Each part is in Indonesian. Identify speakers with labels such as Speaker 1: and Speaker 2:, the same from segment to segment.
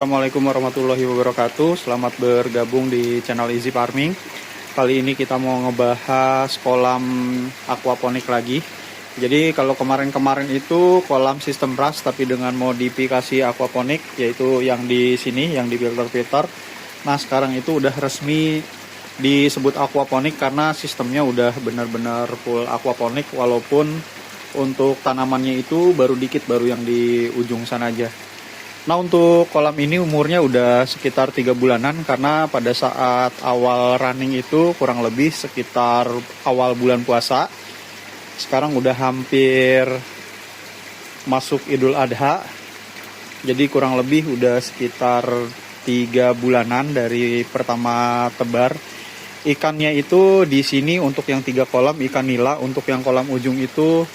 Speaker 1: Assalamualaikum warahmatullahi wabarakatuh. Selamat bergabung di channel Easy Farming. Kali ini kita mau ngebahas kolam aquaponik lagi. Jadi kalau kemarin-kemarin itu kolam sistem ras tapi dengan modifikasi aquaponik, yaitu yang di sini, yang di filter-filter. Nah sekarang itu udah resmi disebut aquaponik karena sistemnya udah benar-benar full aquaponik, walaupun untuk tanamannya itu baru dikit, baru yang di ujung sana aja. Nah untuk kolam ini umurnya udah sekitar 3 bulanan karena pada saat awal running itu kurang lebih sekitar awal bulan puasa. Sekarang udah hampir masuk Idul Adha. Jadi kurang lebih udah sekitar 3 bulanan dari pertama tebar. Ikannya itu di sini untuk yang 3 kolam ikan nila, untuk yang kolam ujung itu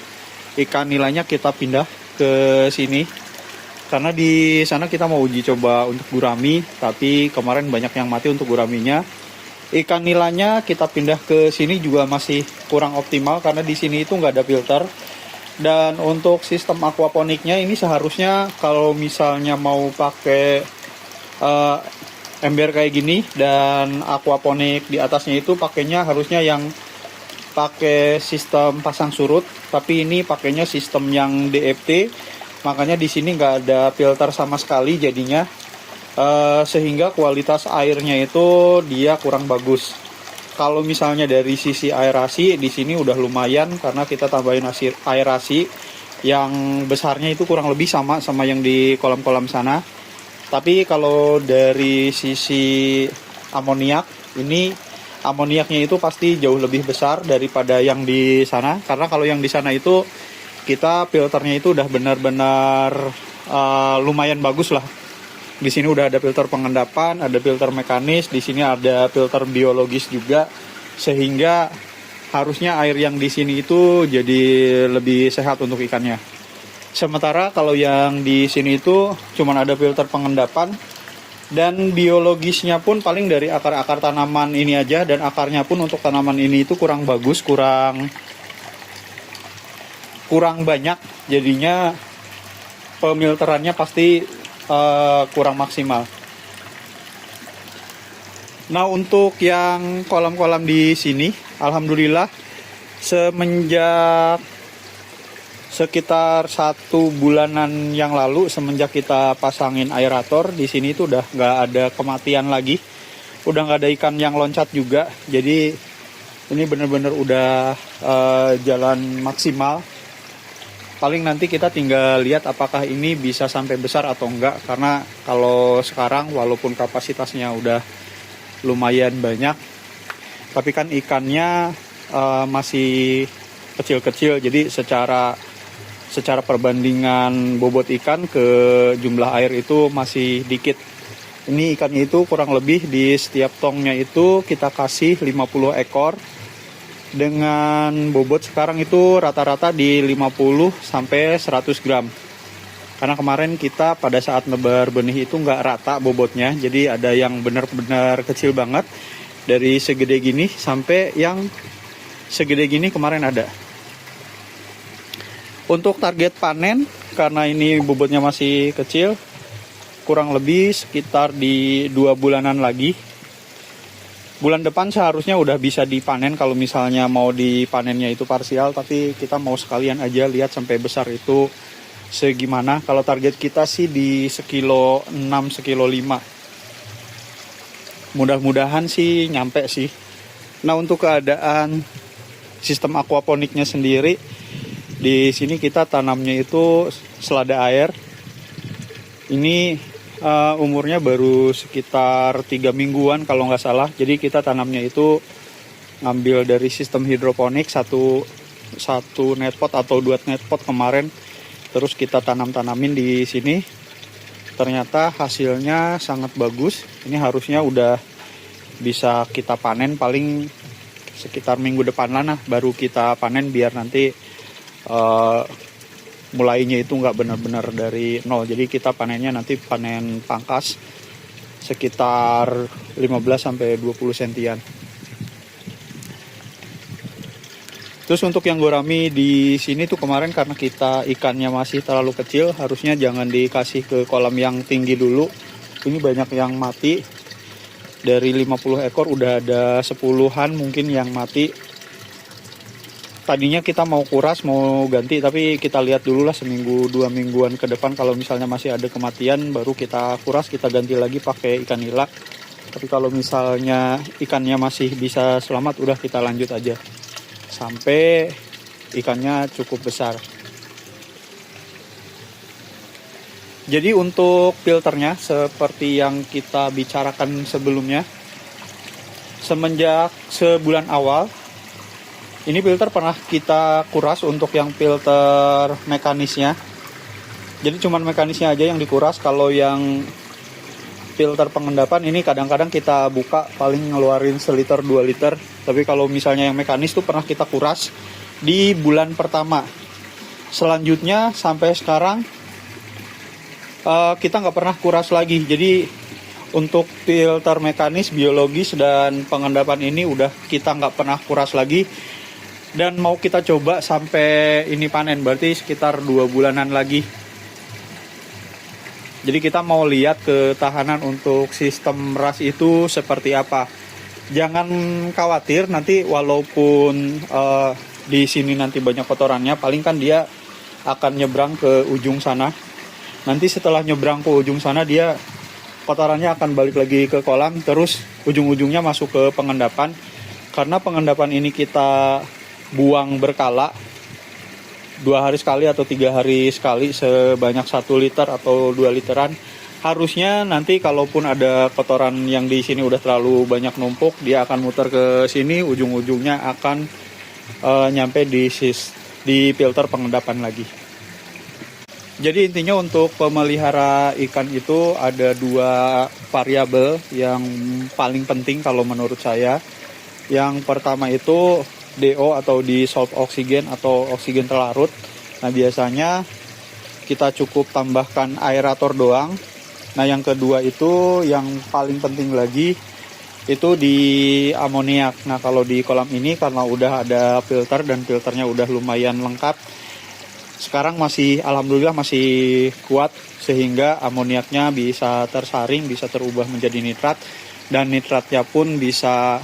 Speaker 1: ikan nilanya kita pindah ke sini. Karena di sana kita mau uji coba untuk gurami, tapi kemarin banyak yang mati untuk guraminya. Ikan nilanya kita pindah ke sini juga masih kurang optimal karena di sini itu nggak ada filter. Dan untuk sistem aquaponiknya ini seharusnya kalau misalnya mau pakai ember kayak gini dan aquaponik di atasnya itu pakainya harusnya yang pakai sistem pasang surut, tapi ini pakainya sistem yang DFT. Makanya di sini nggak ada filter sama sekali jadinya, sehingga kualitas airnya itu dia kurang bagus. Kalau misalnya dari sisi aerasi di sini udah lumayan karena kita tambahin aerasi yang besarnya itu kurang lebih sama yang di kolam-kolam sana. Tapi kalau dari sisi amoniak, ini amoniaknya itu pasti jauh lebih besar daripada yang di sana, karena kalau yang di sana itu kita filternya itu udah benar-benar lumayan bagus lah. Di sini udah ada filter pengendapan, ada filter mekanis, di sini ada filter biologis juga, sehingga harusnya air yang di sini itu jadi lebih sehat untuk ikannya. Sementara kalau yang di sini itu cuma ada filter pengendapan dan biologisnya pun paling dari akar-akar tanaman ini aja, dan akarnya pun untuk tanaman ini itu kurang bagus, kurang banyak, jadinya pemilterannya pasti kurang maksimal. Nah untuk yang kolam-kolam di sini, alhamdulillah semenjak sekitar 1 bulanan yang lalu, semenjak kita pasangin aerator di sini itu udah nggak ada kematian lagi, udah nggak ada ikan yang loncat juga. Jadi ini bener-bener udah jalan maksimal. Paling nanti kita tinggal lihat apakah ini bisa sampai besar atau enggak, karena kalau sekarang walaupun kapasitasnya udah lumayan banyak, tapi kan ikannya masih kecil-kecil, jadi secara perbandingan bobot ikan ke jumlah air itu masih dikit. Ini ikannya itu kurang lebih di setiap tongnya itu kita kasih 50 ekor. Dengan bobot sekarang itu rata-rata di 50 sampai 100 gram. Karena kemarin kita pada saat nebar benih itu nggak rata bobotnya, jadi ada yang benar-benar kecil banget, dari segede gini sampai yang segede gini kemarin ada. Untuk target panen, karena ini bobotnya masih kecil, kurang lebih sekitar di 2 bulanan lagi. Bulan depan seharusnya udah bisa dipanen kalau misalnya mau dipanennya itu parsial, tapi kita mau sekalian aja lihat sampai besar itu segimana. Kalau target kita sih di 1,6 kilo, 1,5 kilo. Mudah-mudahan sih nyampe sih. Nah untuk keadaan sistem aquaponiknya sendiri, di sini kita tanamnya itu selada air. Ini umurnya baru sekitar 3 mingguan kalau nggak salah. Jadi kita tanamnya itu ngambil dari sistem hidroponik, satu netpot atau 2 netpot kemarin, terus kita tanamin di sini. Ternyata hasilnya sangat bagus. Ini harusnya udah bisa kita panen paling sekitar minggu depan lah, baru kita panen biar nanti mulainya itu nggak benar-benar dari nol. Jadi kita panennya nanti panen pangkas sekitar 15-20 sentian. Terus untuk yang gurami di sini tuh kemarin karena kita ikannya masih terlalu kecil, harusnya jangan dikasih ke kolam yang tinggi dulu. ini banyak yang mati. Dari 50 ekor udah ada 10-an mungkin yang mati. Tadinya kita mau kuras, mau ganti, tapi kita lihat dulu lah seminggu 2 mingguan ke depan. Kalau misalnya masih ada kematian, baru kita kuras, kita ganti lagi pakai ikan nila. Tapi kalau misalnya ikannya masih bisa selamat, udah kita lanjut aja sampai ikannya cukup besar. Jadi untuk filternya seperti yang kita bicarakan sebelumnya, semenjak sebulan awal ini filter pernah kita kuras untuk yang filter mekanisnya. Jadi cuman mekanisnya aja yang dikuras. Kalau yang filter pengendapan ini kadang-kadang kita buka paling ngeluarin seliter 2 liter. Tapi kalau misalnya yang mekanis tuh pernah kita kuras di bulan pertama. Selanjutnya sampai sekarang kita nggak pernah kuras lagi. Jadi untuk filter mekanis, biologis, dan pengendapan ini udah kita nggak pernah kuras lagi. Dan mau kita coba sampai ini panen, berarti sekitar 2 bulanan lagi. Jadi kita mau lihat ketahanan untuk sistem ras itu seperti apa. Jangan khawatir, nanti walaupun di sini nanti banyak kotorannya, paling kan dia akan nyebrang ke ujung sana. Nanti setelah nyebrang ke ujung sana, dia kotorannya akan balik lagi ke kolam, terus ujung-ujungnya masuk ke pengendapan. Karena pengendapan ini kita buang berkala, 2 hari sekali atau 3 hari sekali sebanyak 1 liter atau 2 literan. Harusnya nanti kalaupun ada kotoran yang di sini udah terlalu banyak numpuk, dia akan muter ke sini, ujung-ujungnya akan nyampe di filter pengendapan lagi. Jadi intinya untuk pemelihara ikan itu ada 2 variabel yang paling penting kalau menurut saya. Yang pertama itu DO atau dissolved oksigen atau oksigen terlarut. Nah biasanya kita cukup tambahkan aerator doang. Nah yang kedua itu yang paling penting lagi itu di amoniak. Nah kalau di kolam ini karena udah ada filter dan filternya udah lumayan lengkap, sekarang masih alhamdulillah masih kuat sehingga amoniaknya bisa tersaring, bisa terubah menjadi nitrat, dan nitratnya pun bisa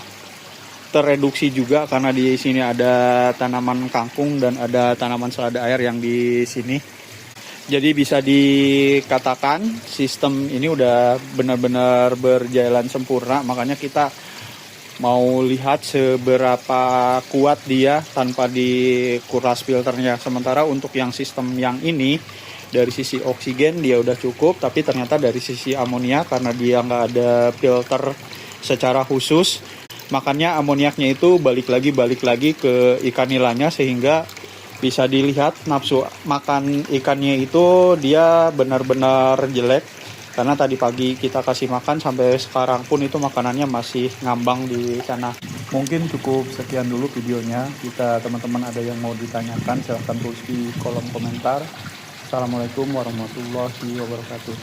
Speaker 1: tereduksi juga karena di sini ada tanaman kangkung dan ada tanaman selada air yang di sini. Jadi bisa dikatakan sistem ini udah benar-benar berjalan sempurna, makanya kita mau lihat seberapa kuat dia tanpa dikuras filternya. Sementara untuk yang sistem yang ini, dari sisi oksigen dia udah cukup, tapi ternyata dari sisi amonia karena dia nggak ada filter secara khusus, makanya amoniaknya itu balik lagi ke ikan nilanya, sehingga bisa dilihat nafsu makan ikannya itu dia benar-benar jelek. Karena tadi pagi kita kasih makan sampai sekarang pun itu makanannya masih ngambang di sana. Mungkin cukup sekian dulu videonya. Jika teman-teman ada yang mau ditanyakan silahkan tulis di kolom komentar. Assalamualaikum warahmatullahi wabarakatuh.